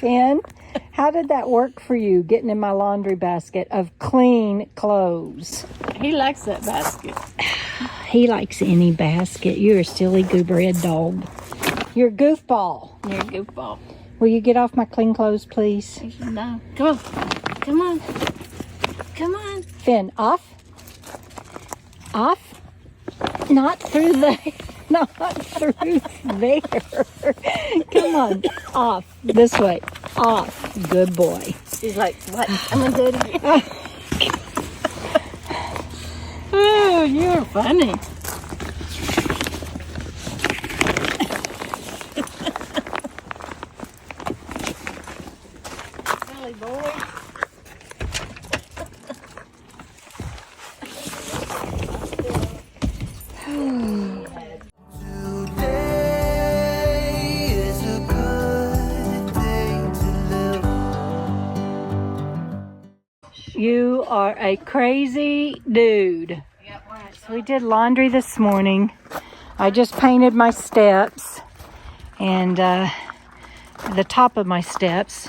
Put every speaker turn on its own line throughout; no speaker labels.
Finn, how did that work for you, getting in my laundry basket of clean clothes?
He likes that basket.
He likes any basket. You're a silly gooberhead dog. You're a goofball.
You're a goofball.
Will you get off my clean clothes, please?
No. Come on. Come on. Come on.
Finn, off. Off. Not through there. Not through there. Come on. Off. This way. Off. Good boy.
He's like, what? I'm gonna do it again. Oh, you're funny. Silly boy.
You are a crazy dude. So we did laundry this morning. I just painted my steps and the top of my steps.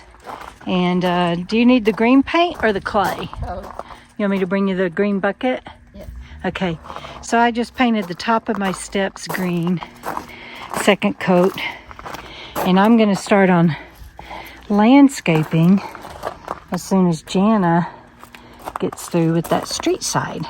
And do you need the green paint or the clay?
Oh.
You want me to bring you the green bucket?
Yeah.
Okay. So I just painted the top of my steps green, second coat. And I'm going to start on landscaping as soon as Jana gets through with that street side.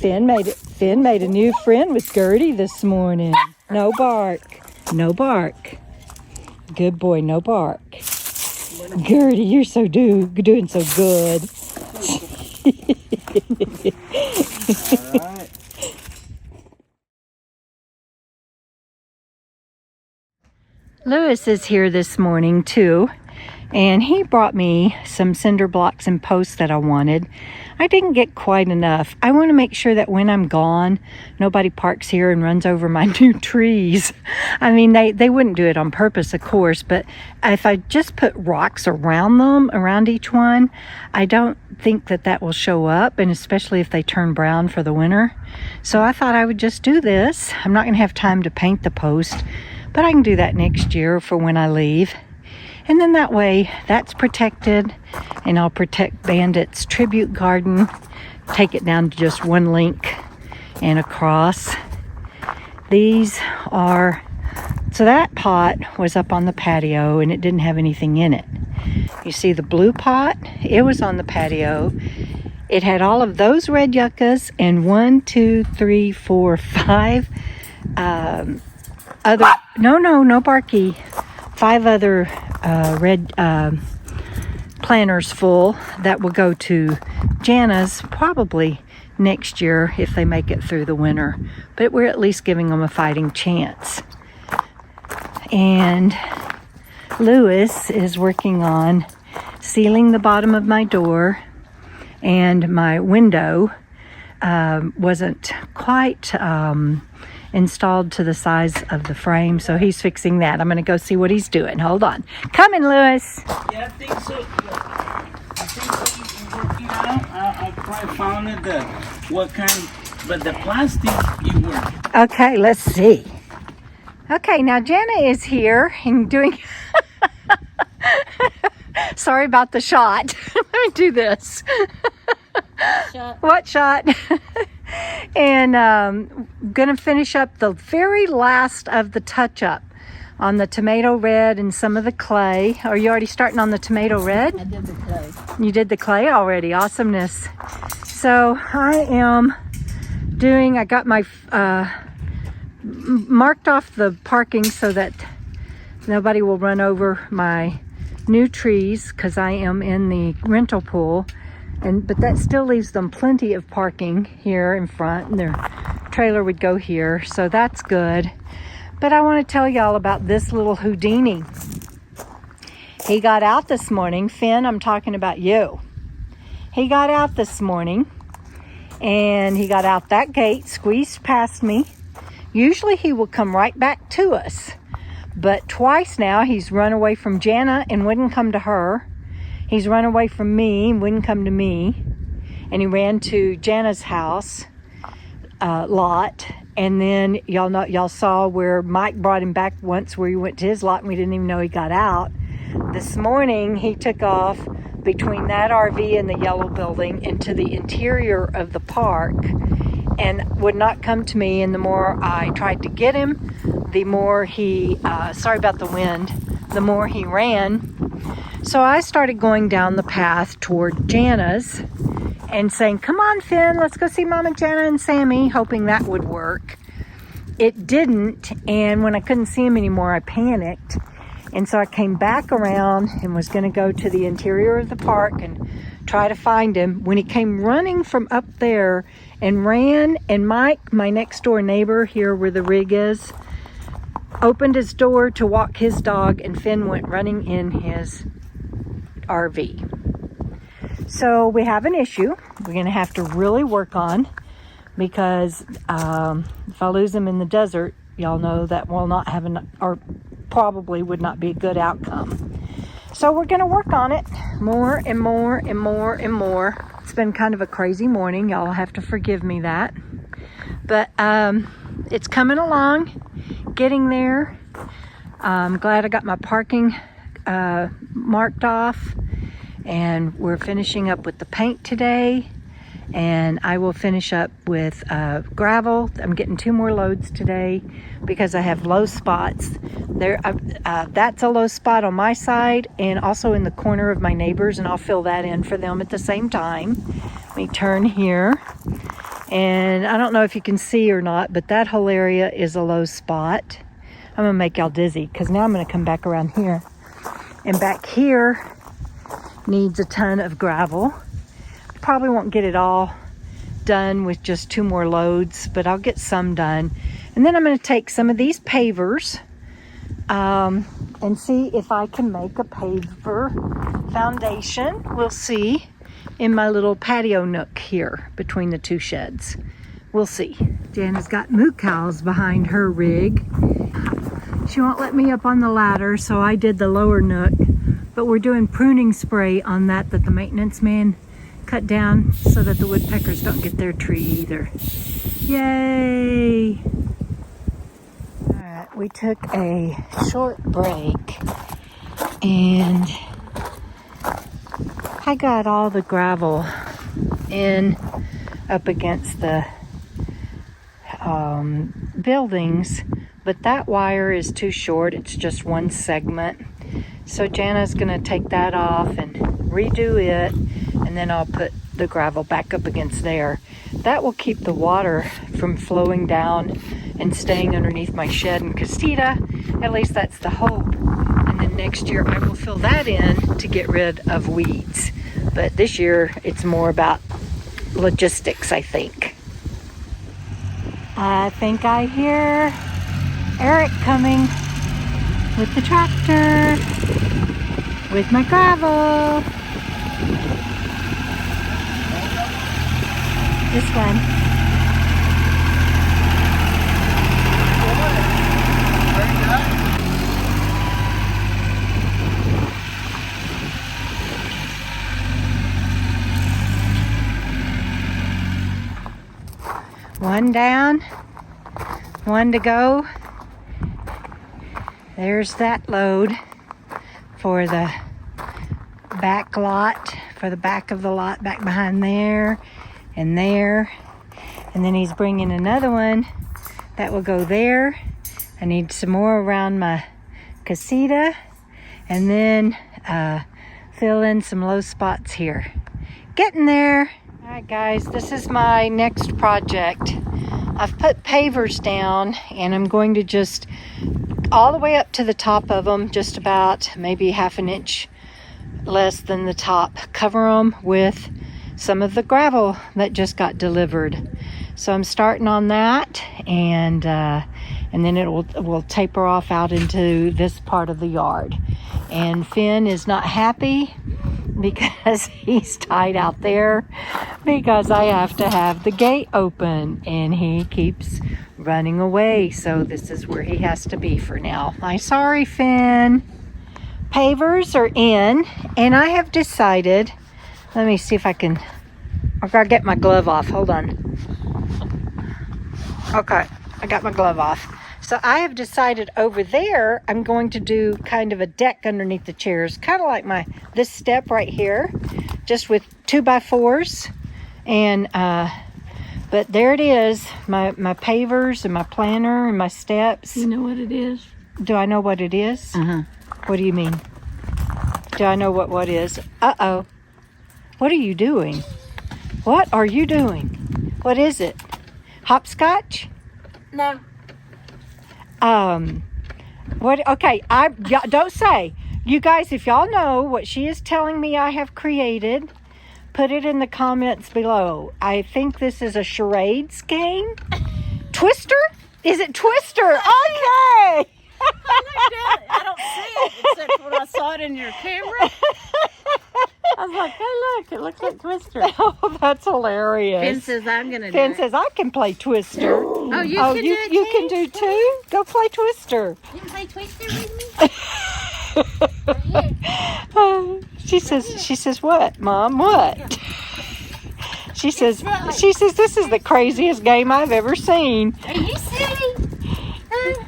Finn made a new friend with Gertie this morning. No bark. No bark. Good boy, no bark. Gertie, you're so doing so good.
All right.
Lewis is here this morning too, and he brought me some cinder blocks and posts that I wanted. I didn't get quite enough. I want to make sure that when I'm gone, nobody parks here and runs over my new trees. I mean, they wouldn't do it on purpose, of course, but if I just put rocks around them, around each one, I don't think that will show up, and especially if they turn brown for the winter. So I thought I would just do this. I'm not going to have time to paint the post, but I can do that next year for when I leave. And then that way, that's protected, and I'll protect Bandit's tribute garden, take it down to just one link and across. These are, so that pot was up on the patio and it didn't have anything in it. You see the blue pot? It was on the patio. It had all of those red yuccas and 5 other red planters full that will go to Jana's probably next year if they make it through the winter. But we're at least giving them a fighting chance. And Lewis is working on sealing the bottom of my door, and my window wasn't quite installed to the size of the frame, so he's fixing that. I'm going to go see what he's doing. Hold on. Coming, Lewis.
Yeah, I think so. I think so. You've been working out. I probably found it, what kind, but the plastic, you work.
Okay, let's see. Okay, now Jana is here and doing... Sorry about the shot. Let me do this.
Shot.
What shot? And gonna finish up the very last of the touch-up on the tomato red and some of the clay. Are you already starting on the tomato red?
I did the clay.
You did the clay already. Awesomeness. So I am doing, I got my marked off the parking so that nobody will run over my new trees, because I am in the rental pool, but that still leaves them plenty of parking here in front, and their trailer would go here, so that's good. But I want to tell y'all about this little Houdini. He got out this morning. Finn, I'm talking about you. He got out this morning, and he got out that gate, squeezed past me. Usually he will come right back to us, but twice now he's run away from Jana and wouldn't come to her. He's run away from me and wouldn't come to me, and he ran to Jana's house lot. And then y'all saw where Mike brought him back once, where he went to his lot and we didn't even know he got out. This morning he took off between that RV and the yellow building into the interior of the park and would not come to me. And the more I tried to get him, the more he, sorry about the wind, the more he ran. So I started going down the path toward Jana's and saying, come on, Finn, let's go see Mama Jana and Sammy, hoping that would work. It didn't, and when I couldn't see him anymore, I panicked. And so I came back around and was going to go to the interior of the park and try to find him. When he came running from up there and ran, and Mike, my next door neighbor here where the rig is, opened his door to walk his dog, and Finn went running in his RV. So we have an issue we're going to have to really work on, because if I lose him in the desert, y'all know that will not have or probably would not be a good outcome. So we're going to work on it more and more and more and more. It's been kind of a crazy morning. Y'all have to forgive me that. But it's coming along, getting there. I'm glad I got my parking marked off. And we're finishing up with the paint today, and I will finish up with gravel. I'm getting 2 more loads today because I have low spots there. That's a low spot on my side and also in the corner of my neighbors, and I'll fill that in for them at the same time. Let me turn here, and I don't know if you can see or not, but that whole area is a low spot. I'm gonna make y'all dizzy because now I'm gonna come back around here, and back here needs a ton of gravel. Probably won't get it all done with just 2 more loads, but I'll get some done. And then I'm going to take some of these pavers and see if I can make a paver foundation. We'll see, in my little patio nook here between the 2 sheds. We'll see. Jana's got moo cows behind her rig. She won't let me up on the ladder, so I did the lower nook. But we're doing pruning spray on that the maintenance man cut down so that the woodpeckers don't get their tree either. Yay! Alright, we took a short break, and I got all the gravel in up against the buildings, but that wire is too short. It's just 1 segment. So Jana's going to take that off and redo it, and then I'll put the gravel back up against there. That will keep the water from flowing down and staying underneath my shed in Castita. At least that's the hope. And then next year I will fill that in to get rid of weeds. But this year it's more about logistics, I think. I think I hear Eric coming with the tractor, with my gravel. This one. One down, 1 to go. There's that load for the back lot, for the back of the lot, back behind there and there. And then he's bringing another one that will go there. I need some more around my casita, and then fill in some low spots here. Getting there. All right, guys, this is my next project. I've put pavers down, and I'm going to just all the way up to the top of them, just about maybe half an inch less than the top. Cover them with some of the gravel that just got delivered. So I'm starting on that, and then it will taper off out into this part of the yard. And Finn is not happy because he's tied out there because I have to have the gate open, and he keeps running away. So this is where he has to be for now. I'm sorry, Finn. Pavers are in, and I have decided, let me see if I can, I gotta get my glove off. Hold on. Okay, I got my glove off. So I have decided over there, I'm going to do kind of a deck underneath the chairs, kind of like this step right here, just with 2x4s. And, but there it is, my pavers and my planter and my steps.
You know what it is?
Do I know what it is?
Uh-huh.
What do you mean? Do I know what is? Uh-oh. What are you doing? What are you doing? What is it? Hopscotch?
No.
What? Okay, don't say. You guys, if y'all know what she is telling me I have created, put it in the comments below. I think this is a charades game. Twister? Is it Twister? Okay.
I don't see it except when I saw it in your camera. I was like, hey, look, it looks like Twister.
Oh, that's hilarious.
Finn says I'm going to do
Finn
it.
says I can play Twister.
Oh, you can do it
you
too?
can do too? Go play Twister.
You can play Twister with me?
She says, what, Mom? What? She says, this is the craziest game I've ever seen.
Are you silly?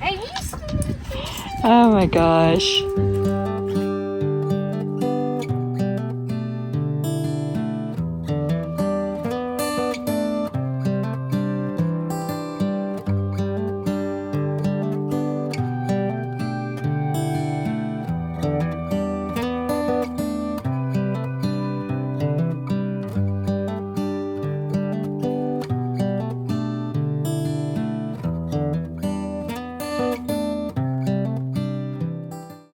Are you silly?
Oh my gosh.